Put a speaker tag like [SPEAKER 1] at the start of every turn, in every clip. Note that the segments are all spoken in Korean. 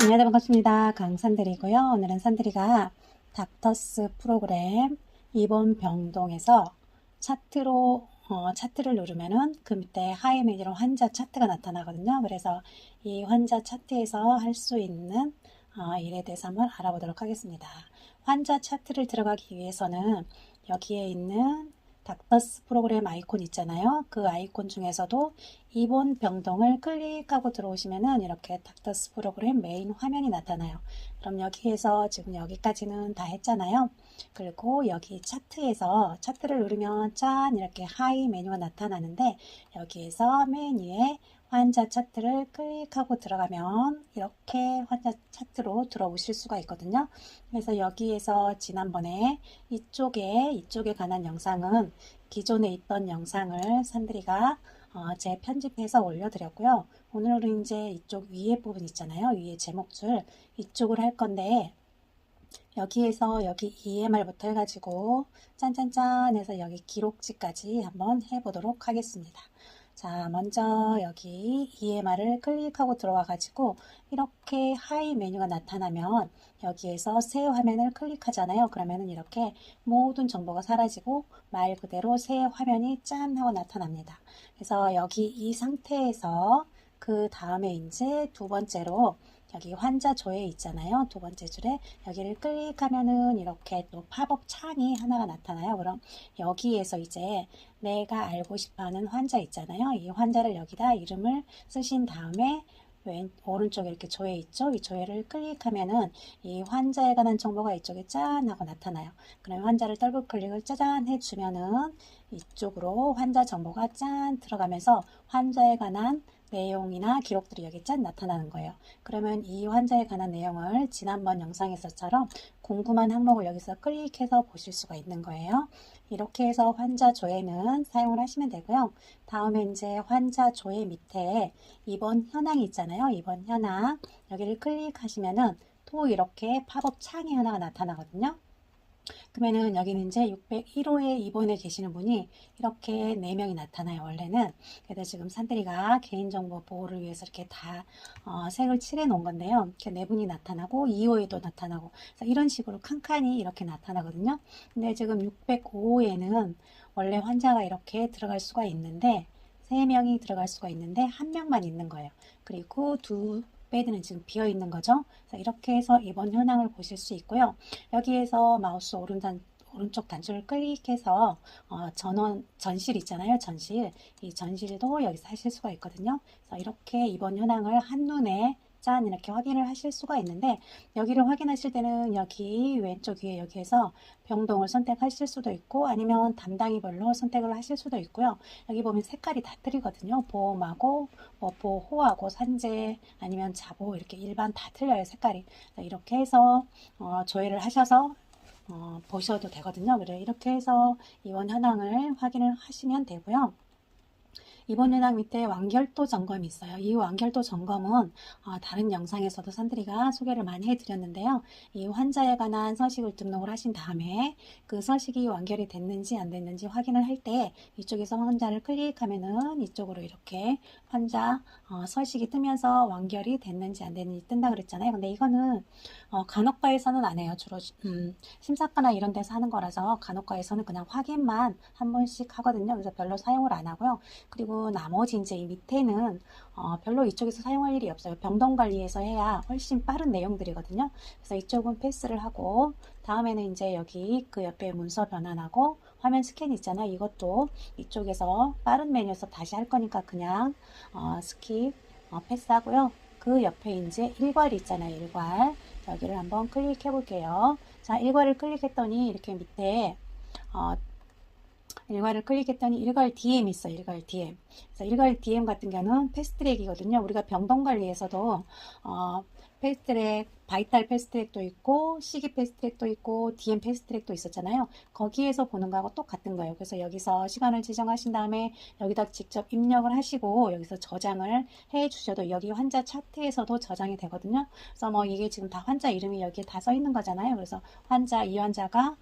[SPEAKER 1] 안녕하세요. 반갑습니다. 강산들이고요. 오늘은 산들이가 닥터스 프로그램 입원 병동에서 차트를 누르면은 그 밑에 하이 메뉴로 환자 차트가 나타나거든요. 그래서 이 환자 차트에서 할 수 있는 일에 대해서 한번 알아보도록 하겠습니다. 환자 차트를 들어가기 위해서는 여기에 있는 닥터스 프로그램 아이콘 있잖아요. 그 아이콘 중에서도 입원 병동을 클릭하고 들어오시면은 이렇게 닥터스 프로그램 메인 화면이 나타나요. 그럼 여기에서 지금 여기까지는 다 했잖아요. 그리고 여기 차트에서 차트를 누르면 짠 이렇게 하이 메뉴가 나타나는데 여기에서 메뉴에 환자 차트를 클릭하고 들어가면 이렇게 환자 차트로 들어오실 수가 있거든요. 그래서 여기에서 지난번에 이쪽에 관한 영상은 기존에 있던 영상을 산들이가 재편집해서 올려드렸고요. 오늘은 이제 이쪽 위에 부분 있잖아요. 위에 제목줄 이쪽을 할 건데 여기에서 여기 EMR부터 해가지고 짠짠짠 해서 여기 기록지까지 한번 해보도록 하겠습니다. 자, 먼저 여기 EMR을 클릭하고 들어와 가지고 이렇게 하이 메뉴가 나타나면 여기에서 새 화면을 클릭하잖아요. 그러면은 이렇게 모든 정보가 사라지고 말 그대로 새 화면이 짠 하고 나타납니다. 그래서 여기 이 상태에서 그 다음에 이제 두 번째로 여기 환자 조회 있잖아요. 두 번째 줄에 여기를 클릭하면은 이렇게 또 팝업 창이 하나가 나타나요. 그럼 여기에서 이제 내가 알고 싶어하는 환자 있잖아요. 이 환자를 여기다 이름을 쓰신 다음에 오른쪽에 이렇게 조회 있죠. 이 조회를 클릭하면은 이 환자에 관한 정보가 이쪽에 짠 하고 나타나요. 그럼 환자를 더블 클릭을 짜잔 해주면은 이쪽으로 환자 정보가 짠 들어가면서 환자에 관한 내용이나 기록들이 여기 짠 나타나는 거예요. 그러면 이 환자에 관한 내용을 지난번 영상에서처럼 궁금한 항목을 여기서 클릭해서 보실 수가 있는 거예요. 이렇게 해서 환자 조회는 사용을 하시면 되고요. 다음에 이제 환자 조회 밑에 입원 현황이 있잖아요. 입원 현황 여기를 클릭하시면은 또 이렇게 팝업 창이 하나가 나타나거든요. 그러면은 여기는 이제 601호에 입원해 계시는 분이 이렇게 4명이 나타나요. 원래는. 그래서 지금 산들이가 개인정보 보호를 위해서 이렇게 다 색을 칠해 놓은 건데요. 이렇게 4분이 나타나고 2호에도 나타나고 이런 식으로 칸칸이 이렇게 나타나거든요. 근데 지금 605호에는 원래 환자가 이렇게 들어갈 수가 있는데 3명이 들어갈 수가 있는데 1명만 있는 거예요. 그리고 두 베드는 지금 비어 있는 거죠. 그래서 이렇게 해서 입원 현황을 보실 수 있고요. 여기에서 마우스 오른쪽 단추를 클릭해서 전실 있잖아요. 전실. 이 전실도 여기서 하실 수가 있거든요. 그래서 이렇게 입원 현황을 한눈에 짠 이렇게 확인을 하실 수가 있는데 여기를 확인하실 때는 여기 왼쪽 위에 여기에서 병동을 선택하실 수도 있고 아니면 담당이별로 선택을 하실 수도 있고요. 여기 보면 색깔이 다 틀리거든요. 보험하고 뭐 보호하고 산재 아니면 자보 이렇게 일반 다 틀려요. 색깔이. 이렇게 해서 조회를 하셔서 보셔도 되거든요. 그래 이렇게 해서 입원 현황을 확인을 하시면 되고요. 입원 현황 밑에 완결도 점검이 있어요. 이 완결도 점검은 다른 영상에서도 산들이가 소개를 많이 해드렸는데요. 이 환자에 관한 서식을 등록을 하신 다음에 그 서식이 완결이 됐는지 안 됐는지 확인을 할 때 이쪽에서 환자를 클릭하면은 이쪽으로 이렇게 환자 서식이 뜨면서 완결이 됐는지 안 됐는지 뜬다 그랬잖아요. 근데 이거는 간혹과에서는 안 해요. 주로 심사과나 이런 데서 하는 거라서 간혹과에서는 그냥 확인만 한 번씩 하거든요. 그래서 별로 사용을 안 하고요. 그리고 나머지 이제 이 밑에는 별로 이쪽에서 사용할 일이 없어요. 병동 관리에서 해야 훨씬 빠른 내용들이거든요. 그래서 이쪽은 패스를 하고 다음에는 이제 여기 그 옆에 문서 변환하고 화면 스캔 있잖아요. 이것도 이쪽에서 빠른 메뉴에서 다시 할 거니까 그냥 스킵 패스하고요. 그 옆에 이제 일괄이 있잖아요. 일괄. 여기를 한번 클릭해 볼게요. 자, 일괄을 클릭했더니 이렇게 밑에 일괄을 클릭했더니 일괄 DM 있어. 일괄 DM. 그래서 일괄 DM 같은 경우는 패스트트랙이거든요. 우리가 병동 관리에서도 패스트트랙, 바이탈 패스트트랙도 있고 시기 패스트트랙도 있고 DM 패스트트랙도 있었잖아요. 거기에서 보는 거하고 똑같은 거예요. 그래서 여기서 시간을 지정하신 다음에 여기다 직접 입력을 하시고 여기서 저장을 해 주셔도 여기 환자 차트에서도 저장이 되거든요. 그래서 뭐 이게 지금 다 환자 이름이 여기에 다 써 있는 거잖아요. 그래서 이 환자가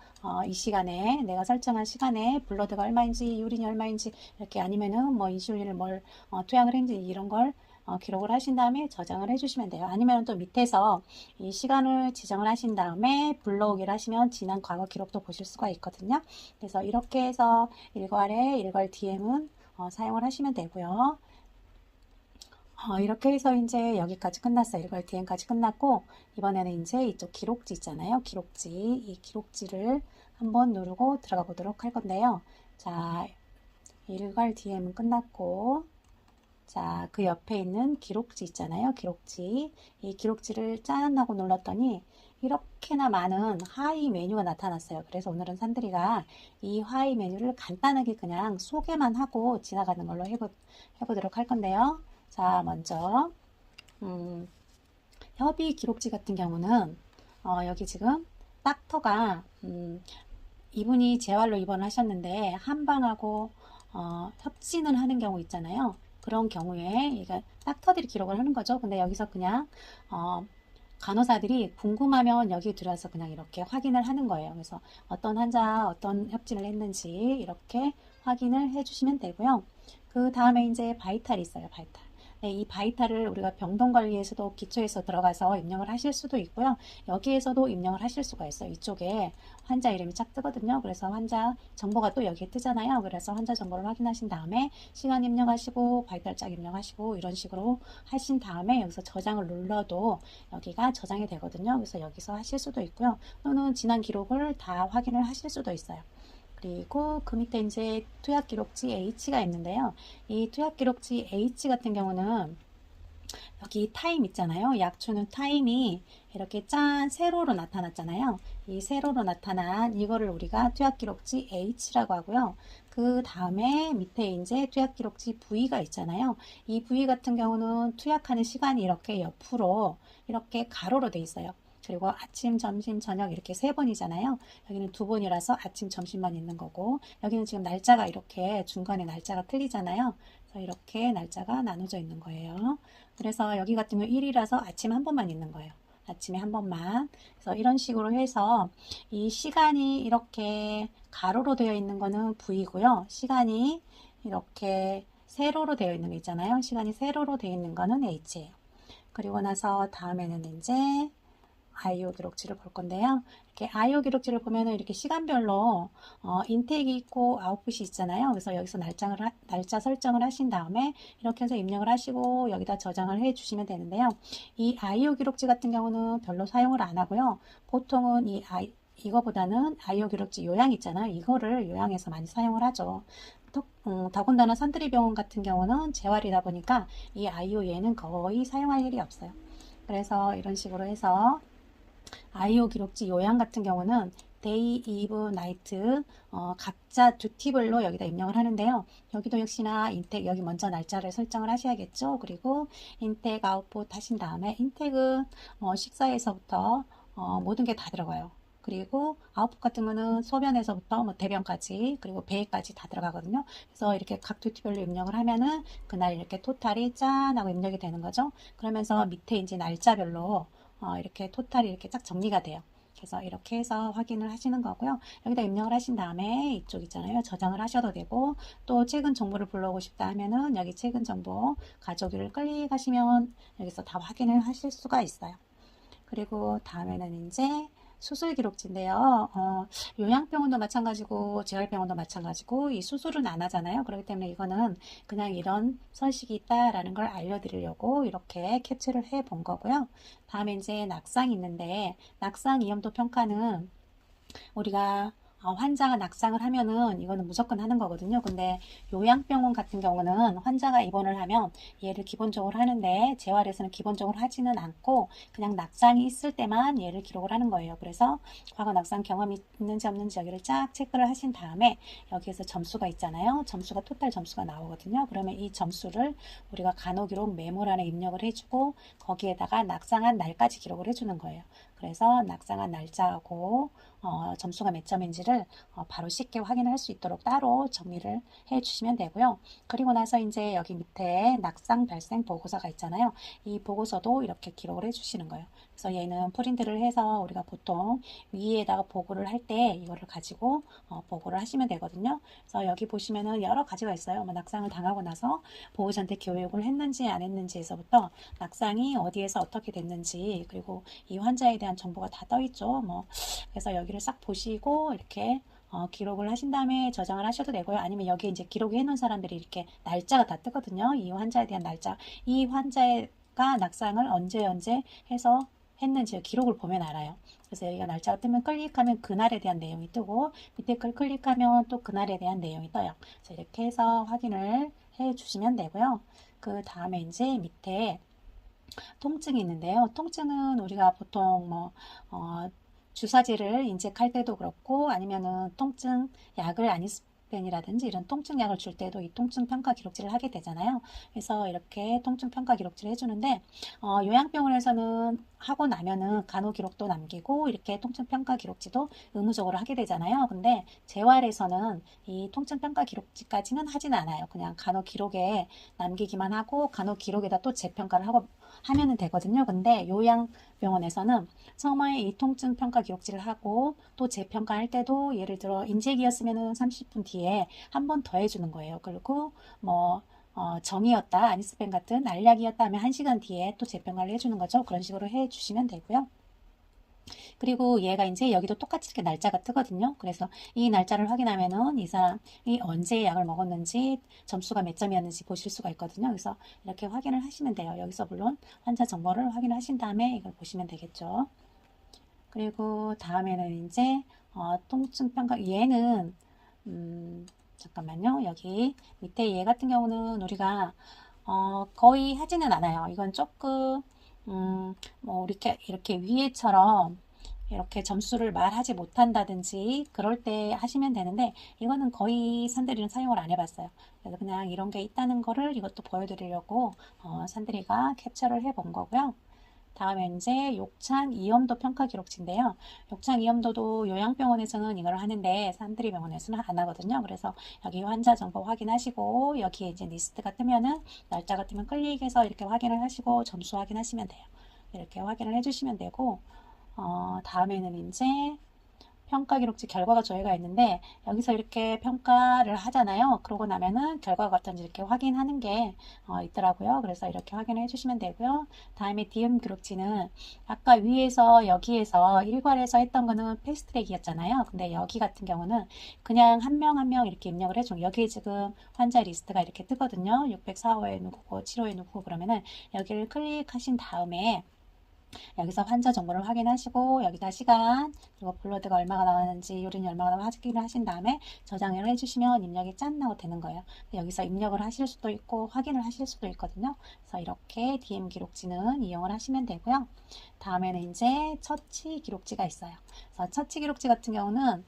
[SPEAKER 1] 이 시간에 내가 설정한 시간에 블러드가 얼마인지 유린이 얼마인지 이렇게 아니면은 뭐 인슐린을 뭘 투약을 했는지 이런 걸 기록을 하신 다음에 저장을 해주시면 돼요. 아니면 또 밑에서 이 시간을 지정을 하신 다음에 불러오기를 하시면 지난 과거 기록도 보실 수가 있거든요. 그래서 이렇게 해서 일괄에 일괄 DM은 사용을 하시면 되고요. 이렇게 해서 이제 여기까지 끝났어요. 일괄 DM까지 끝났고, 이번에는 이제 이쪽 기록지 있잖아요. 기록지. 이 기록지를 한번 누르고 들어가 보도록 할 건데요. 자, 일괄 DM은 끝났고, 자, 그 옆에 있는 기록지 있잖아요. 기록지. 이 기록지를 짠 하고 눌렀더니 이렇게나 많은 하이 메뉴가 나타났어요. 그래서 오늘은 산들이가 이 하이 메뉴를 간단하게 그냥 소개만 하고 지나가는 걸로 해보도록 할 건데요. 자, 먼저 협의 기록지 같은 경우는 여기 지금 닥터가 이분이 재활로 입원을 하셨는데 한방하고 협진을 하는 경우 있잖아요. 그런 경우에 이게 닥터들이 기록을 하는 거죠. 근데 여기서 그냥 간호사들이 궁금하면 여기 들어와서 그냥 이렇게 확인을 하는 거예요. 그래서 어떤 환자 어떤 협진을 했는지 이렇게 확인을 해주시면 되고요. 그 다음에 이제 바이탈이 있어요. 바이탈. 네, 이 바이탈을 우리가 병동관리에서도 기초에서 들어가서 입력을 하실 수도 있고요. 여기에서도 입력을 하실 수가 있어요. 이쪽에 환자 이름이 쫙 뜨거든요. 그래서 환자 정보가 또 여기에 뜨잖아요. 그래서 환자 정보를 확인하신 다음에 시간 입력하시고 바이탈 짝 입력하시고 이런 식으로 하신 다음에 여기서 저장을 눌러도 여기가 저장이 되거든요. 그래서 여기서 하실 수도 있고요. 또는 지난 기록을 다 확인을 하실 수도 있어요. 그리고 그 밑에 이제 투약 기록지 H가 있는데요. 이 투약 기록지 H 같은 경우는 여기 타임 있잖아요. 약초는 타임이 이렇게 짠 세로로 나타났잖아요. 이 세로로 나타난 이거를 우리가 투약 기록지 H라고 하고요. 그 다음에 밑에 이제 투약 기록지 V가 있잖아요. 이 V 같은 경우는 투약하는 시간이 이렇게 옆으로 이렇게 가로로 돼 있어요. 그리고 아침, 점심, 저녁 이렇게 3번이잖아요. 여기는 2번이라서 아침, 점심만 있는 거고 여기는 지금 날짜가 이렇게 중간에 날짜가 틀리잖아요. 그래서 이렇게 날짜가 나눠져 있는 거예요. 그래서 여기 같은 경우 1이라서 아침 한 번만 있는 거예요. 아침에 한 번만. 그래서 이런 식으로 해서 이 시간이 이렇게 가로로 되어 있는 거는 V고요. 시간이 이렇게 세로로 되어 있는 거 있잖아요. 시간이 세로로 되어 있는 거는 H예요. 그리고 나서 다음에는 이제 IO 기록지를 볼 건데요. 이렇게 IO 기록지를 보면은 이렇게 시간별로 인테이크 있고 아웃풋이 있잖아요. 그래서 여기서 날짜 설정을 하신 다음에 이렇게 해서 입력을 하시고 여기다 저장을 해 주시면 되는데요. 이 IO 기록지 같은 경우는 별로 사용을 안 하고요. 보통은 이거보다는 IO 기록지 요양 있잖아요. 이거를 요양에서 많이 사용을 하죠. 더군다나 산들이병원 같은 경우는 재활이다 보니까 이 IO 얘는 거의 사용할 일이 없어요. 그래서 이런 식으로 해서 IO 기록지 요양 같은 경우는 데이, 이브, 나이트 각자 듀티별로 여기다 입력을 하는데요. 여기도 역시나 인텍 여기 먼저 날짜를 설정을 하셔야겠죠. 그리고 인텍 아웃풋 하신 다음에 인텍은 식사에서부터 모든 게 다 들어가요. 그리고 아웃풋 같은 거는 소변에서부터 대변까지 그리고 배에까지 다 들어가거든요. 그래서 이렇게 각 듀티별로 입력을 하면은 그날 이렇게 토탈이 짠 하고 입력이 되는 거죠. 그러면서 밑에 이제 날짜별로 이렇게 토탈이 이렇게 쫙 정리가 돼요. 그래서 이렇게 해서 확인을 하시는 거고요. 여기다 입력을 하신 다음에 이쪽 있잖아요. 저장을 하셔도 되고 또 최근 정보를 불러오고 싶다 하면은 여기 최근 정보 가져오기를 클릭하시면 여기서 다 확인을 하실 수가 있어요. 그리고 다음에는 이제 수술 기록지인데요. 요양병원도 마찬가지고 재활병원도 마찬가지고 이 수술은 안 하잖아요. 그렇기 때문에 이거는 그냥 이런 서식이 있다라는 걸 알려드리려고 이렇게 캡처를 해 본 거고요. 다음에 이제 낙상이 있는데 낙상 이염도 평가는 우리가 환자가 낙상을 하면은 이거는 무조건 하는 거거든요. 근데 요양병원 같은 경우는 환자가 입원을 하면 얘를 기본적으로 하는데 재활에서는 기본적으로 하지는 않고 그냥 낙상이 있을 때만 얘를 기록을 하는 거예요. 그래서 과거 낙상 경험이 있는지 없는지 여기를 쫙 체크를 하신 다음에 여기에서 점수가 있잖아요. 점수가 토탈 점수가 나오거든요. 그러면 이 점수를 우리가 간호기록 메모란에 입력을 해주고 거기에다가 낙상한 날까지 기록을 해주는 거예요. 그래서 낙상한 날짜하고 점수가 몇 점인지를 바로 쉽게 확인할 수 있도록 따로 정리를 해 주시면 되고요. 그리고 나서 이제 여기 밑에 낙상 발생 보고서가 있잖아요. 이 보고서도 이렇게 기록을 해 주시는 거예요. 그래서 얘는 프린트를 해서 우리가 보통 위에다가 보고를 할 때 이거를 가지고 보고를 하시면 되거든요. 그래서 여기 보시면은 여러 가지가 있어요. 뭐 낙상을 당하고 나서 보호자한테 교육을 했는지 안 했는지에서부터 낙상이 어디에서 어떻게 됐는지, 그리고 이 환자에 대한 정보가 다 떠 있죠. 뭐 그래서 여기를 싹 보시고 이렇게 기록을 하신 다음에 저장을 하셔도 되고요. 아니면 여기에 이제 기록해 놓은 사람들이 이렇게 날짜가 다 뜨거든요. 이 환자에 대한 날짜, 이 환자가 낙상을 언제 해서 했는지 기록을 보면 알아요. 그래서 여기가 날짜가 뜨면 클릭하면 그날에 대한 내용이 뜨고, 밑에 걸 클릭하면 또 그날에 대한 내용이 떠요. 그래서 이렇게 해서 확인을 해 주시면 되고요. 그 다음에 이제 밑에 통증이 있는데요. 통증은 우리가 보통 뭐 주사제를 인젝할 때도 그렇고, 아니면은 통증 약을 아니스펜이라든지 이런 통증 약을 줄 때도 이 통증 평가 기록지를 하게 되잖아요. 그래서 이렇게 통증 평가 기록지를 해주는데, 요양병원에서는 하고 나면은 간호 기록도 남기고 이렇게 통증 평가 기록지도 의무적으로 하게 되잖아요. 근데 재활에서는 이 통증 평가 기록지까지는 하진 않아요. 그냥 간호 기록에 남기기만 하고 간호 기록에다 또 재평가를 하고 하면은 되거든요. 근데 요양병원에서는 처음에 이 통증 평가 기록지를 하고 또 재평가할 때도 예를 들어 인젝이었으면은 30분 뒤에 한 번 더 해주는 거예요. 그리고 뭐 정이었다, 아니스펜 같은 알약이었다 하면 1시간 뒤에 또 재평가를 해주는 거죠. 그런 식으로 해주시면 되고요. 그리고 얘가 이제 여기도 똑같이 이렇게 날짜가 뜨거든요. 그래서 이 날짜를 확인하면은 이 사람이 언제 약을 먹었는지, 점수가 몇 점이었는지 보실 수가 있거든요. 그래서 이렇게 확인을 하시면 돼요. 여기서 물론 환자 정보를 확인하신 다음에 이걸 보시면 되겠죠. 그리고 다음에는 이제 통증 평가, 얘는 잠깐만요. 여기 밑에 얘 같은 경우는 우리가 거의 하지는 않아요. 이건 조금 뭐 이렇게 위에처럼 이렇게 점수를 말하지 못한다든지 그럴 때 하시면 되는데, 이거는 거의 산들이는 사용을 안 해봤어요. 그래서 그냥 이런 게 있다는 거를 이것도 보여드리려고 산들이가 캡처를 해본 거고요. 다음에 이제 욕창 이염도 평가 기록지인데요. 욕창 이염도도 요양병원에서는 이걸 하는데 산들이 병원에서는 안 하거든요. 그래서 여기 환자 정보 확인하시고, 여기에 이제 리스트가 뜨면은 날짜가 뜨면 클릭해서 이렇게 확인을 하시고 점수 확인하시면 돼요. 이렇게 확인을 해주시면 되고, 다음에는 이제 평가 기록지 결과가 조회가 있는데, 여기서 이렇게 평가를 하잖아요. 그러고 나면은 결과가 어떤지 이렇게 확인하는 게 있더라고요. 그래서 이렇게 확인을 해주시면 되고요. 다음에 DM 기록지는 아까 위에서 여기에서 일괄에서 했던 거는 패스트트랙이었잖아요. 근데 여기 같은 경우는 그냥 한 명 한 명 이렇게 입력을 해줘. 여기에 지금 환자 리스트가 이렇게 뜨거든요. 604호에 누구고 7호에 누구고, 그러면은 여기를 클릭하신 다음에 여기서 환자 정보를 확인하시고, 여기다 시간, 그리고 블러드가 얼마가 나왔는지, 유린이 얼마가 나왔는지 확인을 하신 다음에 저장을 해주시면 입력이 짠 나고 되는 거예요. 여기서 입력을 하실 수도 있고 확인을 하실 수도 있거든요. 그래서 이렇게 DM 기록지는 이용을 하시면 되고요. 다음에는 이제 처치 기록지가 있어요. 그래서 처치 기록지 같은 경우는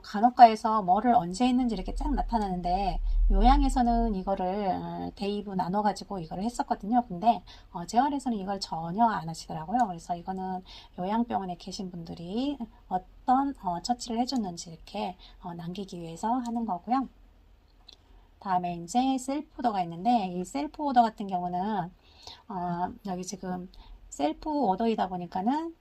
[SPEAKER 1] 간호과에서 뭐를 언제 했는지 이렇게 쫙 나타나는데, 요양에서는 이거를 대입으로 나눠가지고 이거를 했었거든요. 근데 재활에서는 이걸 전혀 안 하시더라고요. 그래서 이거는 요양병원에 계신 분들이 어떤 처치를 해줬는지 이렇게 남기기 위해서 하는 거고요. 다음에 이제 셀프 오더가 있는데, 이 셀프 오더 같은 경우는 여기 지금 셀프 오더이다 보니까는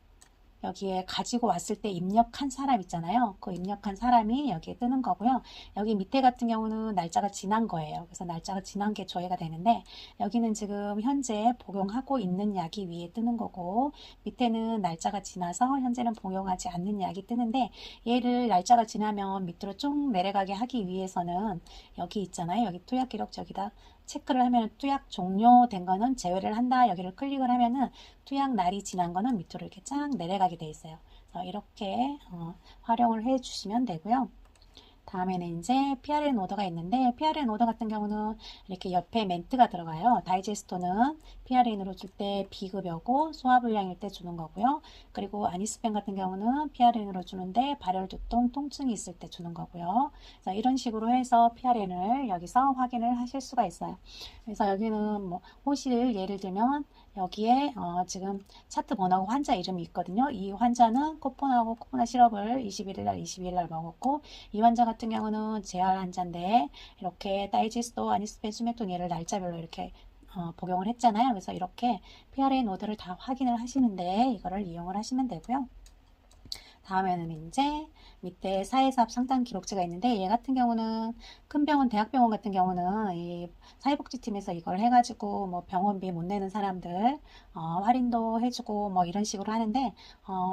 [SPEAKER 1] 여기에 가지고 왔을 때 입력한 사람 있잖아요. 그 입력한 사람이 여기에 뜨는 거고요. 여기 밑에 같은 경우는 날짜가 지난 거예요. 그래서 날짜가 지난 게 조회가 되는데, 여기는 지금 현재 복용하고 있는 약이 위에 뜨는 거고, 밑에는 날짜가 지나서 현재는 복용하지 않는 약이 뜨는데, 얘를 날짜가 지나면 밑으로 쭉 내려가게 하기 위해서는 여기 있잖아요. 여기 투약 기록, 여기다 체크를 하면 투약 종료된 거는 제외를 한다. 여기를 클릭을 하면은 투약 날이 지난 거는 밑으로 이렇게 쫙 내려가게 돼 있어요. 그래서 이렇게 활용을 해 주시면 되고요. 다음에는 이제 PRN 오더가 있는데 PRN 오더 같은 경우는 이렇게 옆에 멘트가 들어가요. 다이제스토는 PRN으로 줄 때 비급여고 소화불량일 때 주는 거고요. 그리고 아니스펜 같은 경우는 PRN으로 주는데 발열두통, 통증이 있을 때 주는 거고요. 그래서 이런 식으로 해서 PRN을 여기서 확인을 하실 수가 있어요. 그래서 여기는 뭐 호실 예를 들면 여기에 지금 차트 번호하고 환자 이름이 있거든요. 이 환자는 코포나하고 코포나 시럽을 21일 날, 22일 날 먹었고 이 환자 같은 경우는 재활 환자인데 이렇게 다이제스토, 아니스펜, 수맥통 얘를 날짜별로 이렇게 복용을 했잖아요. 그래서 이렇게 PRN 오더를 다 확인을 하시는데 이거를 이용을 하시면 되고요. 다음에는 이제 밑에 사회사업 상담 기록지가 있는데 얘 같은 경우는 큰 병원, 대학병원 같은 경우는 이 사회복지팀에서 이걸 해가지고 뭐 병원비 못 내는 사람들 할인도 해주고 뭐 이런 식으로 하는데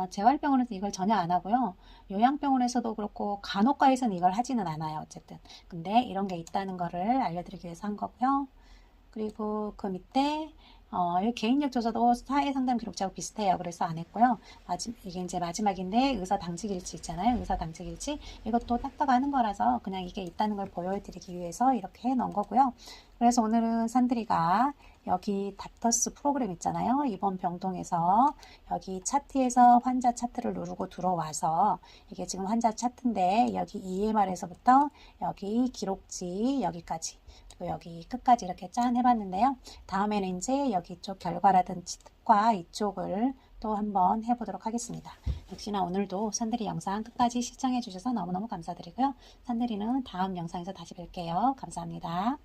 [SPEAKER 1] 재활병원에서 이걸 전혀 안 하고요. 요양병원에서도 그렇고 간호과에서는 이걸 하지는 않아요. 어쨌든 근데 이런 게 있다는 거를 알려드리기 위해서 한 거고요. 그리고 그 밑에 이 개인력 조사도 사회상담 기록자하고 비슷해요. 그래서 안 했고요. 이게 이제 마지막인데 의사 당직일지 있잖아요. 의사 당직일지 이것도 딱딱 하는 거라서 그냥 이게 있다는 걸 보여드리기 위해서 이렇게 해 놓은 거고요. 그래서 오늘은 산들이가 여기 닥터스 프로그램 있잖아요. 이번 병동에서 여기 차트에서 환자 차트를 누르고 들어와서 이게 지금 환자 차트인데 여기 EMR에서부터 여기 기록지 여기까지 그리고 여기 끝까지 이렇게 짠 해봤는데요. 다음에는 이제 여기 쪽 결과라든지 특과 이쪽을 또 한번 해보도록 하겠습니다. 역시나 오늘도 산들이 영상 끝까지 시청해 주셔서 너무너무 감사드리고요. 산들이는 다음 영상에서 다시 뵐게요. 감사합니다.